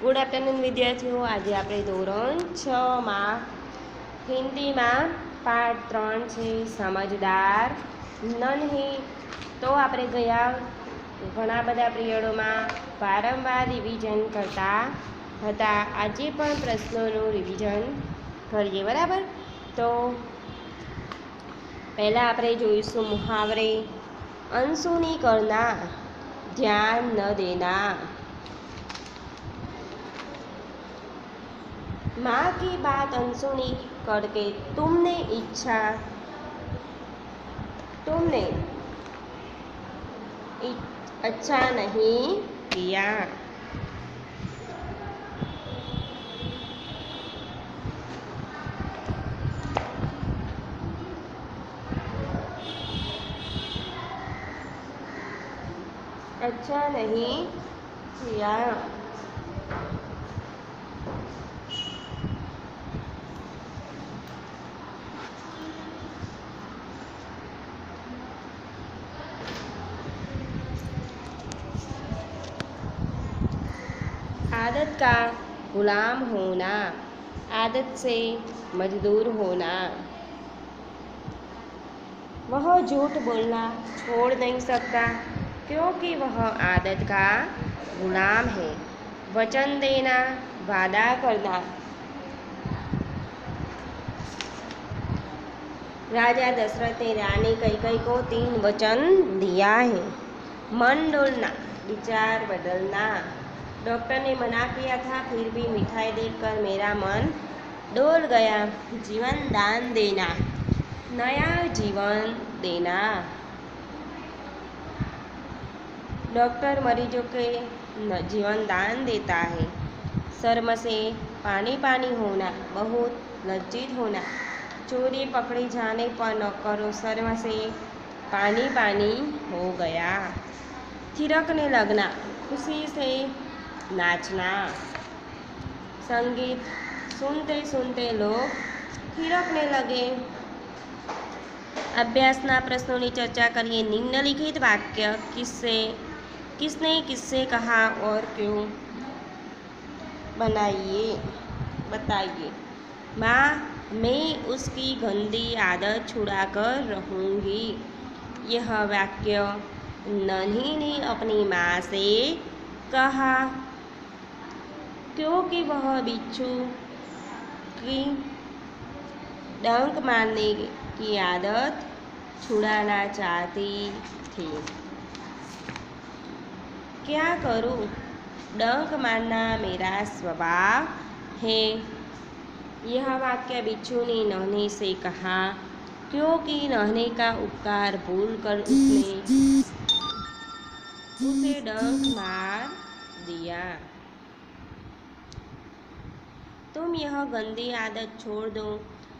Good afternoon विद्यार्थीओ। आज આપણે ધોરણ 6 માં હિન્દીમાં પાઠ 3 છે સમજદાર નહીં। તો આપણે ગયા ઘણા બધા પિરિયડોમાં વારંવાર રિવિઝન કરતા હતા। આજે પણ પ્રશ્નોનું રિવિઝન કરીએ, બરાબર। તો પહેલાં આપણે જોઈશું મુહાવરે। અનસુની કરના, ध्यान न देना। माँ की बात अनसुनी करके तुमने अच्छा नहीं किया। अच्छा नहीं किया। आदत का गुलाम होना, आदत से मजदूर होना। वह झूठ बोलना छोड़ नहीं सकता क्योंकि वह आदत का गुलाम है। वचन देना, वादा करना। राजा दशरथ ने रानी कैकेयी को 3 वचन दिया है। मन डोलना, विचार बदलना। डॉक्टर ने मना किया था फिर भी मिठाई देखकर मेरा मन डोल गया। जीवन दान देना, नया जीवन देना। डॉक्टर मरीजों के जीवन दान देता है। शर्म से पानी पानी होना, बहुत लज्जित होना। चोरी पकड़ी जाने पर न करो, शर्म से पानी पानी हो गया। थिरकने लगना, खुशी से नाचना। संगीत सुनते सुनते लोग थिरकने लगे। अभ्यासना प्रश्नों की चर्चा करिए। निम्नलिखित वाक्य किसने किससे कहा और क्यों, बताइए। माँ, मैं उसकी गंदी आदत छुड़ाकर रहूँगी। यह वाक्य नन्ही ने अपनी माँ से कहा क्योंकि वह बिच्छू की डंक मारने की आदत छुड़ाना चाहती थी। क्या करूं, डंक मारना मेरा स्वभाव है। यह वाक्य बिच्छू ने नन्ही से कहा क्योंकि नन्ही का उपकार भूलकर उसने उसे डंक मार दिया। तुम यह गंदी आदत छोड़ दो,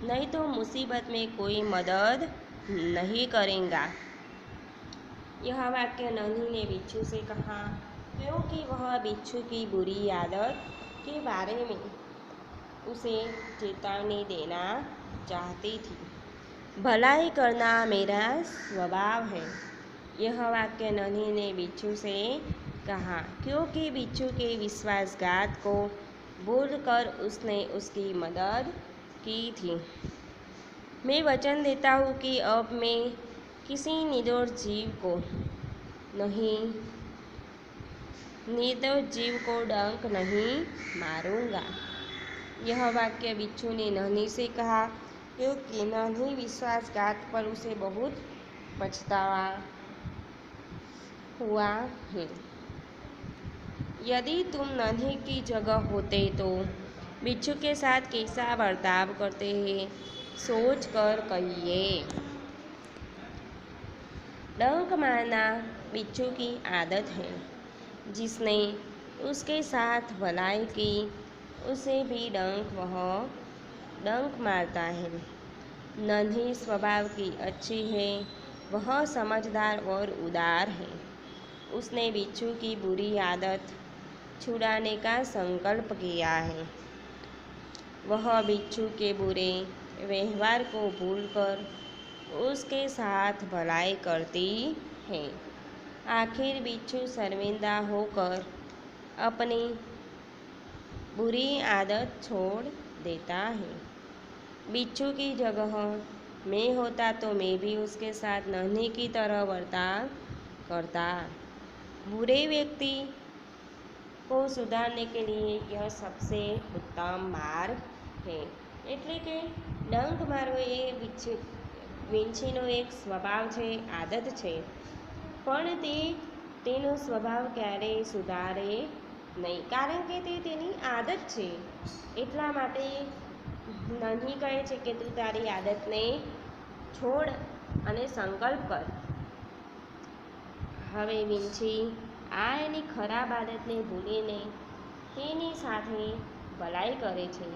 नहीं तो मुसीबत में कोई मदद नहीं करेगा। यह वाक्य नन्ही ने बिच्छू से कहा क्योंकि वह बिच्छू की बुरी आदत के बारे में उसे चेतावनी देना चाहती थी। भलाई करना मेरा स्वभाव है। यह वाक्य नन्ही ने बिच्छू से कहा क्योंकि बिच्छू के विश्वासघात को भूलकर उसने उसकी मदद की थी। मैं वचन देता हूँ कि अब मैं किसी निर्दोष जीव को डंक नहीं मारूंगा। यह वाक्य बिच्छू ने नन्ही से कहा क्योंकि नन्ही विश्वासघात पर उसे बहुत पछतावा हुआ है। यदि तुम नन्ही की जगह होते तो बिच्छू के साथ कैसा बर्ताव करते हैं, सोच कर कहिए। डंक मारना बिच्छू की आदत है। जिसने उसके साथ भलाई की उसे भी डंक मारता है। नन्ही स्वभाव की अच्छी है, वह समझदार और उदार है। उसने बिच्छू की बुरी आदत छुड़ाने का संकल्प किया है। वह बिच्छू के बुरे व्यवहार को भूलकर उसके साथ भलाई करती है। आखिर बिच्छू शर्मिंदा होकर अपनी बुरी आदत छोड़ देता है। बिच्छू की जगह मैं होता तो मैं भी उसके साथ नन्ही की तरह बर्ताव करता। बुरे व्यक्ति को सुधारने के लिए यह सबसे उत्तम मार्ग है। એટલે કે ડંખ મારવો એ વીંછીનો એક સ્વભાવ છે, આદત છે, પણ તેનો સ્વભાવ ક્યારેય સુધારે નહીં, કારણ કે તે તેની આદત છે। એટલા માટે નન્હી કહે છે કે તું તારી આદતને છોડ અને સંકલ્પ કર। હવે વીંછી આ એની ખરાબ આદતને ભૂલીને તેની સાથે ભલાઈ કરે છે।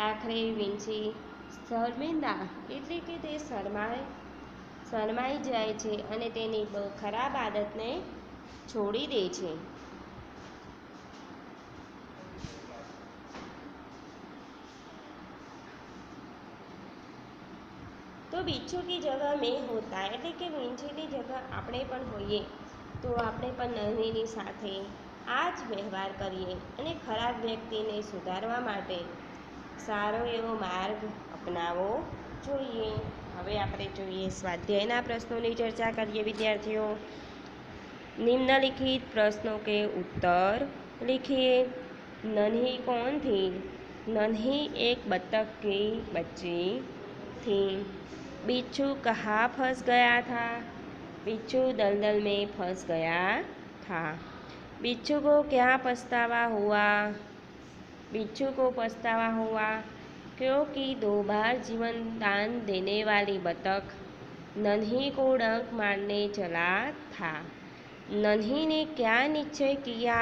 આખરે વીંછી શર્મિંદા એટલે કે તે શરમાઈ જાય છે અને તેની ખરાબ આદતને છોડી દે છે। તો बिच्छू की जगह में होता એટલે કે વીંછીની જગા આપણે પણ હોઈએ તો આપણે પણ નન્હીની સાથે આ જ વ્યવહાર કરીએ અને ખરાબ વ્યક્તિને સુધારવા માટે સારો એવો માર્ગ અપનાવવો જોઈએ। હવે આપણે જોઈએ સ્વાધ્યાયના પ્રશ્નોની ચર્ચા કરીએ વિદ્યાર્થીઓ। निम्नलिखित प्रश्नों के उत्तर लिखिए। नन्ही कौन थी? नन्ही एक बत्तख की बच्ची थी। बिच्छू कहाँ फंस गया था? बिच्छू दलदल में फंस गया था। बिच्छू को क्या पछतावा हुआ? बिच्छू को पछतावा हुआ क्योंकि 2 बार जीवन दान देने वाली बत्तख नन्ही को डंक मारने चला था। नन्ही ने क्या निश्चय किया?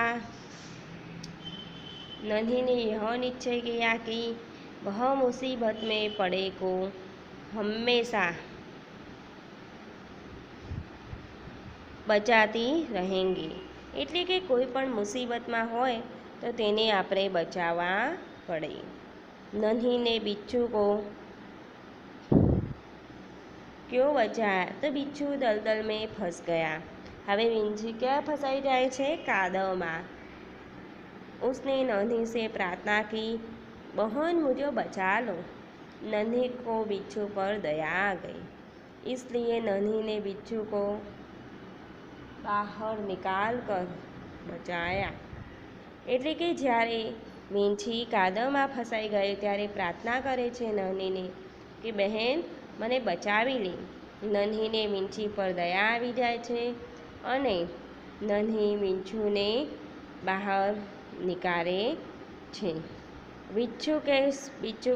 नन्ही ने यह निश्चय किया कि वह मुसीबत में पड़े को हमेशा બચાતી રહેંગી એટલે કે કોઈ પણ મુસીબતમાં હોય તો તેને આપણે બચાવવા પડે। नन्ही ने बिच्छू को क्यों बचाया? तो बिच्छू दलदल में फंस गया। હવે વીંછી ક્યાં ફસાઈ જાય છે? કાદવમાં। उसने नन्ही से प्रार्थना की, बहन मुझे बचा लो। नन्ही को बिच्छू पर दया आ गई, इसलिए नन्ही ने बिच्छू को બહાર નિકાલ કર બચાયા। એટલે કે જ્યારે વીંછી કાદવમાં ફસાઈ ગઈ ત્યારે પ્રાર્થના કરે છે નન્હીને કે બહેન મને બચાવી લે। નન્હીને વીંછી પર દયા આવી જાય છે અને નન્હી વીંછુને બહાર निकाले छे। बिच्छू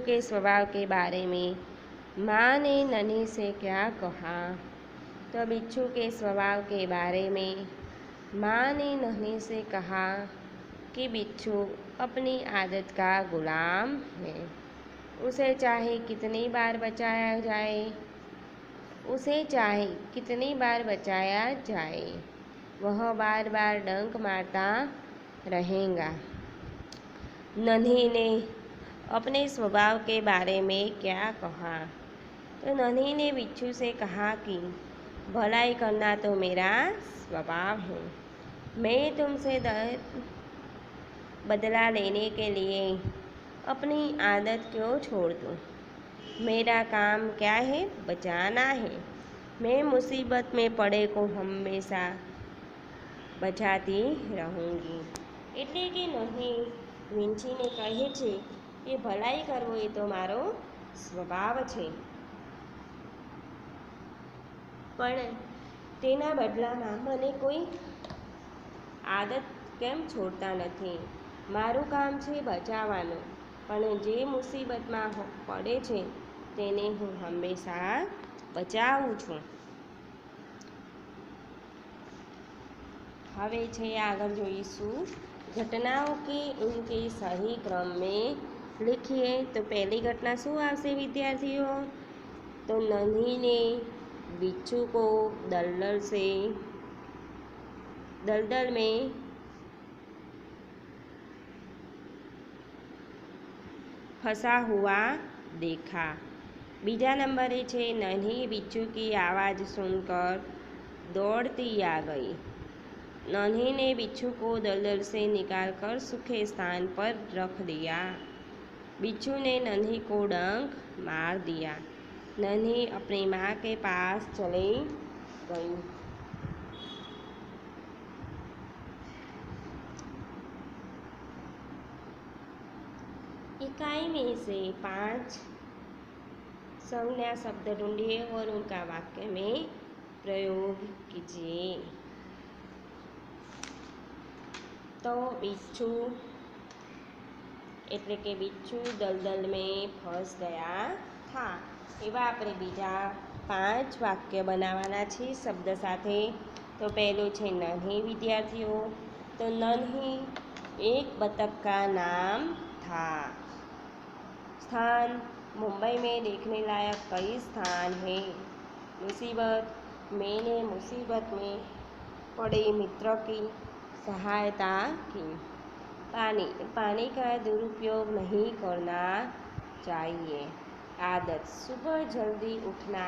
के स्वभाव के बारे में माँ ने नन्ही से क्या कहा? तो बिच्छू के स्वभाव के बारे में माँ ने नन्ही से कहा कि बिच्छू अपनी आदत का गुलाम है। उसे चाहे कितनी बार बचाया जाए वह बार बार डंक मारता रहेगा। नन्ही ने अपने स्वभाव के बारे में क्या कहा? तो नन्ही ने बिच्छू से कहा कि भलाई करना तो मेरा स्वभाव है। मैं तुमसे बदला लेने के लिए अपनी आदत क्यों छोड़ दूँ? मेरा काम क्या है? बचाना है। मैं मुसीबत में पड़े को हमेशा बचाती रहूँगी। એટલે કે નન્હી વીંછીને કહે છે કે ભલાઈ કરવો એ તો મારો સ્વભાવ છે, પણ તેના બદલામાં મને કોઈ આદત કેમ છોડતા નથી? મારું કામ છે બચાવવાનું, પણ જે મુસીબતમાં પડે છે તેને હું હંમેશા બચાવું છું। હવે છે આગળ જોઈશું घटनाओं की उनके सही क्रम में लिखिए। तो पहली घटना शू आवशे विद्यार्थियों? तो नन्ही ने बिच्छू को दलदल में फंसा हुआ देखा। बीजा नंबरे छे नन्ही बिच्छू की आवाज़ सुनकर दौड़ती आ गई। नन्ही ने बिच्छू को दलदल से निकालकर सूखे स्थान पर रख दिया। बिच्छू ने नन्ही को डंक मार दिया। नन्ही अपनी माँ के पास चली गई। इकाई में से 5 संज्ञा शब्द ढूंढिए और उनका वाक्य में प्रयोग कीजिए। तो बिच्छू એટલે કે बिच्छू दलदल में फंस गया था। એવા આપણે બીજા 5 વાક્ય બનાવવાના છે શબ્દ સાથે। तो पहલું છે नन्ही विद्यार्थियों। तो नन्ही एक बतख का नाम था। स्थान मुंबई में देखने लायक कई स्थान हैं। मुसीबत मैंने मुसीबत में पड़े मित्र की सहायता की। पानी का दुरुपयोग नहीं करना चाहिए। आदत सुबह जल्दी उठना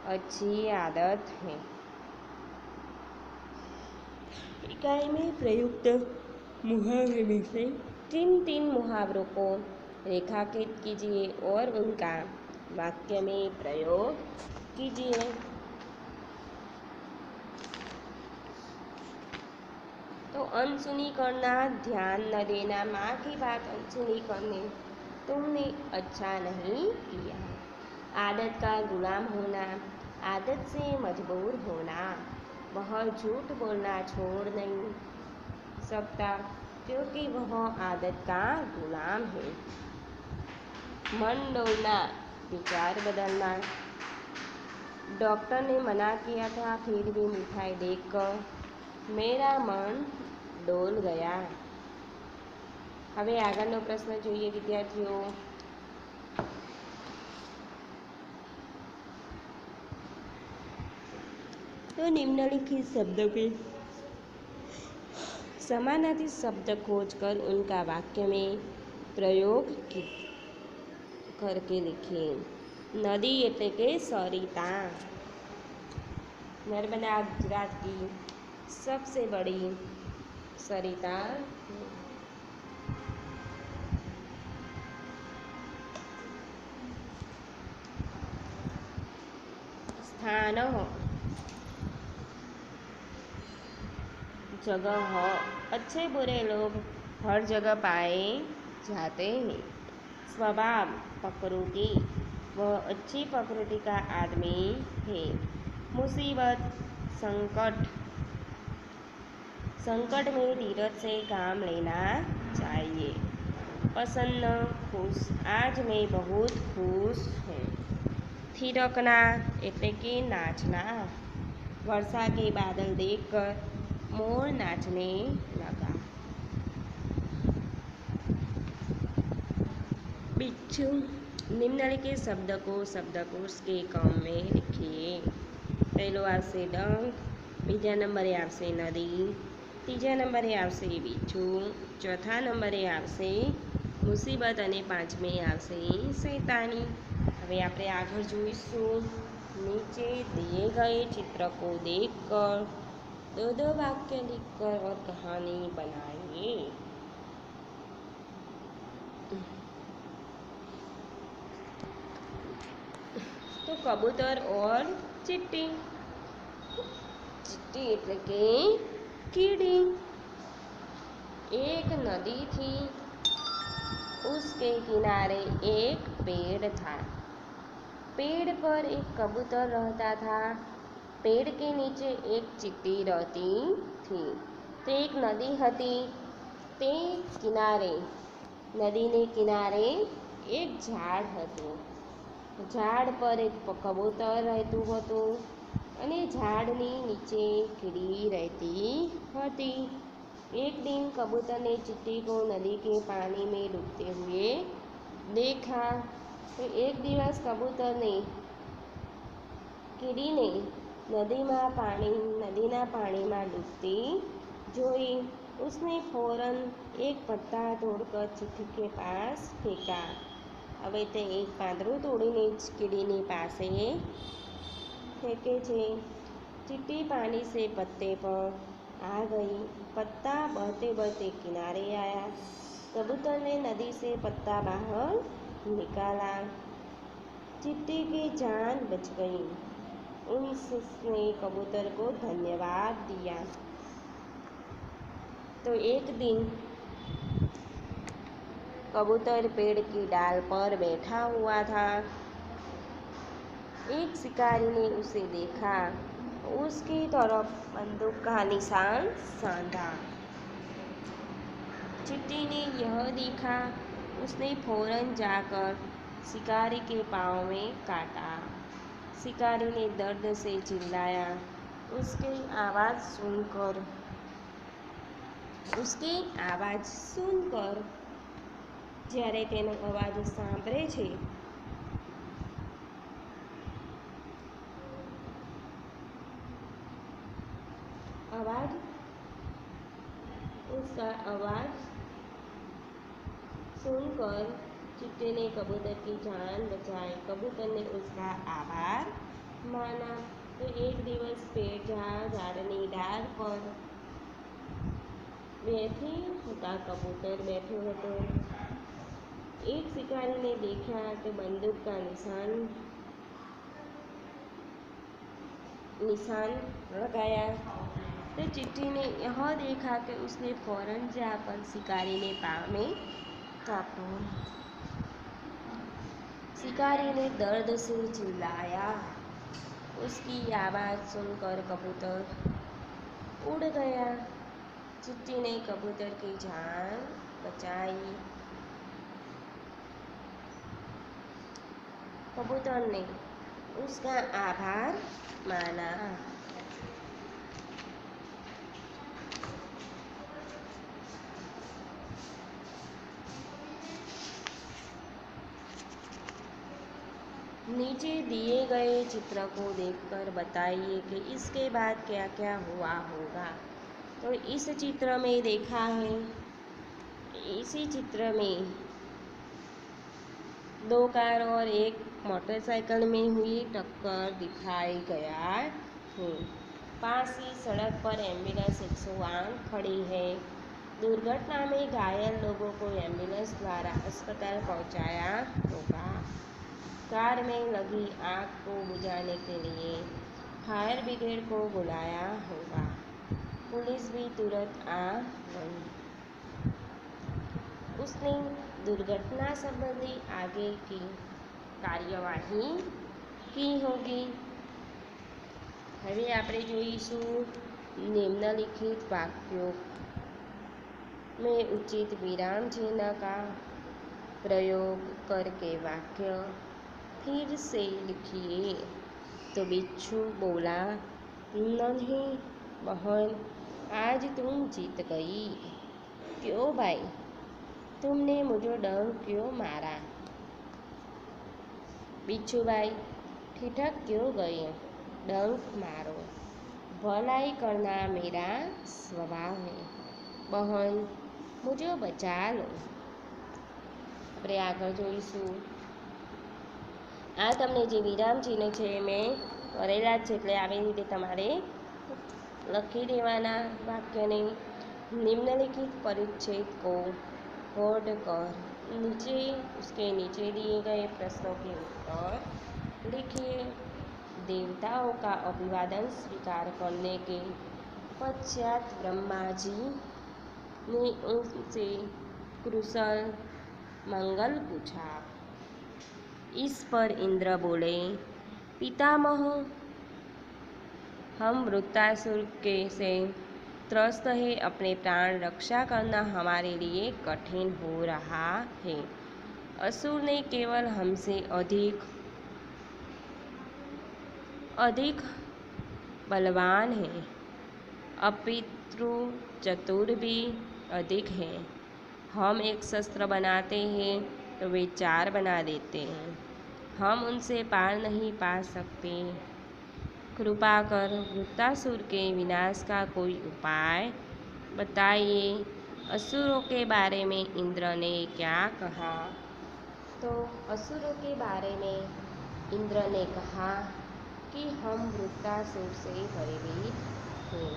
अच्छी आदत है। इकाई में प्रयुक्त मुहावरे में से 3 मुहावरों को रेखांकित कीजिए और उनका वाक्य में प्रयोग कीजिए। तो अनसुनी करना, ध्यान न देना, माँ की बात अनसुनी करने, तुमने अच्छा नहीं किया। आदत का गुलाम होना, आदत से मजबूर होना। वह झूठ बोलना छोड़ नहीं सकता क्योंकि वह आदत का गुलाम है। मन डोलना, विचार बदलना। डॉक्टर ने मना किया था फिर भी मिठाई देखकर मेरा मन डोल गया। હવે આગળનો પ્રશ્ન જોઈએ વિદ્યાર્થીઓ। तो निम्नलिखित शब्दों के समानार्थी शब्द खोजकर उनका वाक्य में प्रयोग करके लिखिए। नदी એટલે કે सरिता। नर्मदा गुजरात की सबसे बड़ी सरिता। स्थान जगह, अच्छे बुरे लोग हर जगह पाए जाते हैं। स्वभाव प्रकृति, वह अच्छी प्रकृति का आदमी है। मुसीबत संकट, संकट में धीरज से काम लेना चाहिए। प्रसन्न खुश, आज मैं बहुत खुश हूँ। थिरकना એટલે કે नाचना। वर्षा के बादल देखकर मोर नाचने लगा। बिच्छू। निम्नलिखित शब्द को शब्दकोश के क्रम में लिखिए। पहलो आवशे डंक, बीजा नंबरे आवशे नदी, तीजा नंबरे आवशे बिच्छू, चौथा नंबरे आवशे मुसीबत અને પાંચમે આવશે शैतानी। હવે આપણે આગળ જોઈશું। नीचे दिए गए चित्र को देखकर 2 वाक्य लिखकर और कहानी बनाइए। तो कबूतर और चिट्टी। चिट्टी એટલે કે कीड़ी। एक नदी थी, उसके किनारे एक पेड़ था। पेड़ पर एक कबूतर रहता था। पेड़ के नीचे एक चिट्टी रहती थी। तो एक नदी हती, ते किनारे नदीने किनारे एक झाड़ हतुं। झाड़ पर एक कबूतर રહેતું હતું અને ઝાડની નીચે કીડી रहती हती। एक दिन कबूतर ने चिट्टी को नदी के पानी में डूबते हुए देखा। तो एक दिवस कबूतर ने कीड़ीने नदीना पाણીમાં डूबती જોઈ। उसने फौरन एक पत्ता तोड़कर चिट्टी के पास फेंका। હવે તે એક પાંદડું તોડીને જ કીડીની પાસે ફેંકે છે। चिट्टी पानी से पत्ते पर आ गई। पत्ता बहते बहते किनारे आया। कबूतर ने नदी से पत्ता बाहर निकाला। चींटी की जान बच गई। उसने कबूतर को धन्यवाद दिया। तो एक दिन कबूतर पेड़ की डाल पर बैठा हुआ था। एक शिकारी ने उसे देखा, उसकी तरफ बंदूक का निशान साधा। चींटी ने यह देखा, उसने फौरन जाकर शिकारी के पाँव में काटा। शिकारी ने दर्द से चिल्लाया। उसकी आवाज़ सुनकर જ્યારે તેનો અવાજ સાંભળે છે उसका आवाज़ सुनकर चींटी ने कबूतर की जान बचाई। कबूतर ने उसका आभार माना। तो एक दिवस पेड़ झाड़नी डाल पर बैठी होता कबूतर बैठो હતો। एक शिकारी ने देखा कि बंदूक का निशान लगाया। तो चींटी ने यह देखा कि उसने फौरन जाकर शिकारी ने पाँव में काटा। शिकारी ने दर्द से चिल्लाया। उसकी आवाज़ सुनकर कबूतर उड़ गया। चींटी ने कबूतर की जान बचाई। कबूतर ने उसका आभार माना। नीचे दिए गए चित्र को देखकर बताइए कि इसके बाद क्या क्या हुआ होगा। तो इस चित्र में देखा है, इसी चित्र में दो कार और एक मोटरसाइकिल में हुई टक्कर दिखाई गया है। पास ही सड़क पर एम्बुलेंस 108 खड़ी है। दुर्घटना में घायल लोगों को एम्बुलेंस द्वारा अस्पताल पहुंचाया होगा। कार में लगी आग को बुझाने के लिए फायर ब्रिगेड को बुलाया होगा। पुलिस भी तुरंत आ गई। उसने दुर्घटना संबंधी आगे की कार्यवाही की होगी। હવે આપણે જોઈશું निम्नलिखित वाक्यों में उचित विराम चिन्ह का प्रयोग करके वाक्य फिर से लिखिए। तो बिच्छू बोला, नहीं बहन, आज तुम जीत गई। क्यों भाई, तुमने मुझे डंक क्यों मारा? बिच्छू भाई, ठिठक क्यों गए? डंक मारो, भलाई करना मेरा स्वभाव है। बहन, मुझे बचा लो। આપણે આગળ જોઈશું। આ તમને જે વિરામ ચિહ્ન છે મેં કરેલા જ છે, એટલે આવી રીતે તમારે લખી દેવાના વાક્યને। निम्नलिखित परिच्छेद को पढ़ कर नीचे उसके नीचे दिए गए प्रश्नों के उत्तर लिखिए। देवताओं का अभिवादन स्वीकार करने के पश्चात ब्रह्मा जी ने उनसे कुशल मंगल पूछा। इस पर इंद्र बोले, पितामह, हम वृत्तासुर के से त्रस्त है। अपने प्राण रक्षा करना हमारे लिए कठिन हो रहा है। असुर ने केवल हमसे अधिक बलवान है, अपितु चतुर भी अधिक है। हम एक शस्त्र बनाते हैं तो वे 4 बना देते हैं। हम उनसे पार नहीं पा सकते। कृपा कर वृत्तासुर के विनाश का कोई उपाय बताइए। असुरों के बारे में इंद्र ने क्या कहा? तो असुरों के बारे में इंद्र ने कहा कि हम वृत्तासुर से भयभीत हैं।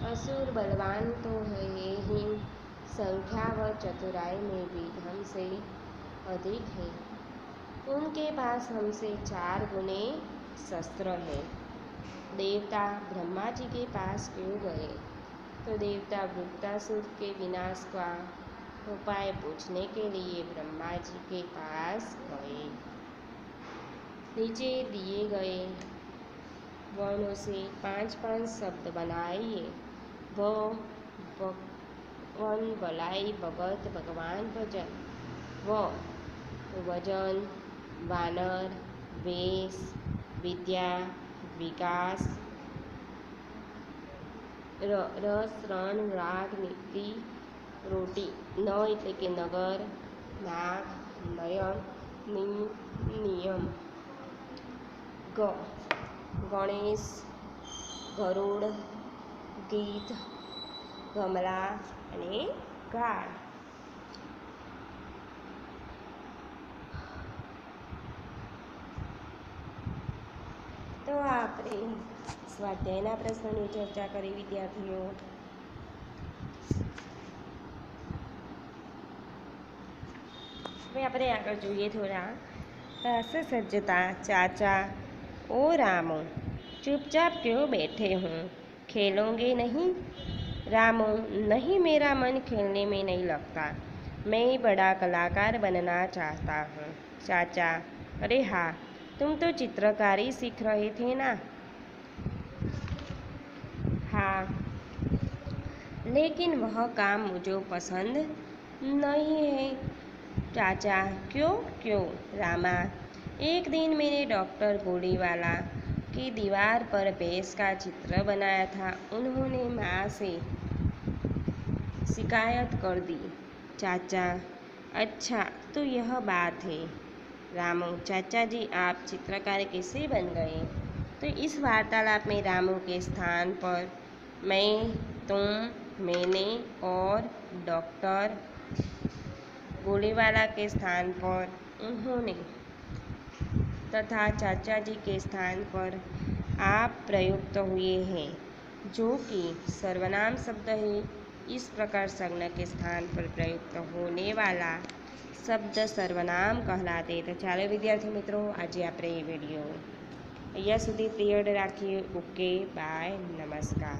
असुर बलवान तो है ही, संख्या व चतुराई में भी हमसे अधिक है। उनके पास हमसे 4 गुने शस्त्र है। देवता ब्रह्मा जी के पास क्यों गए? तो देवता वृत्तासुर के विनाश का उपाय पूछने के लिए ब्रह्मा जी के पास गए। नीचे दिए गए वर्णों से 5-5 शब्द बनाइए। वन भलाई भगत भगवान भजन। वजन वानर, वेश, विद्या, विकास, रस रण राग नीति रोटी। न એટલે કે નગર, નાગ નયન, નિયમ। ગણેશ, ગરુડ, ગીધ, ગમલા અને ગાળ। તો આપણે સ્વાધ્યાયના પ્રશ્નોની ચર્ચા કરી વિદ્યાર્થીઓ। હવે આપણે આગળ જોઈએ થોડા। रस सज्जता। चाचा ओ रामू, चुपचाप क्यों बैठे हो, खेलोगे नहीं? रामू, नहीं, मेरा मन खेलने में नहीं लगता, मैं बड़ा कलाकार बनना चाहता हूँ। चाचा, अरे हाँ, तुम तो चित्रकारी सीख रहे थे ना? हाँ, लेकिन वह काम मुझे पसंद नहीं है। चाचा, क्यों क्यों? रामा, एक दिन मैंने डॉक्टर गोलीवाला की दीवार पर भैंस का चित्र बनाया था, उन्होंने माँ से शिकायत कर दी। चाचा, अच्छा, तो यह बात है। रामू, चाचा जी, आप चित्रकार कैसे बन गए? तो इस वार्तालाप में रामू के स्थान पर मैं, तुम, मैंने और डॉक्टर गोलीवाला के स्थान पर उन्होंने तथा चाचा जी के स्थान पर आप प्रयुक्त हुए हैं, जो कि सर्वनाम शब्द है। इस प्रकार संज्ञा के स्थान पर प्रयुक्त होने वाला शब्द सर्वनाम कहलाते। तो चलो विद्यार्थी मित्रों, आज आप वीडियो अहींया सुधी पीरियड राखीए। ओके, बाय, नमस्कार।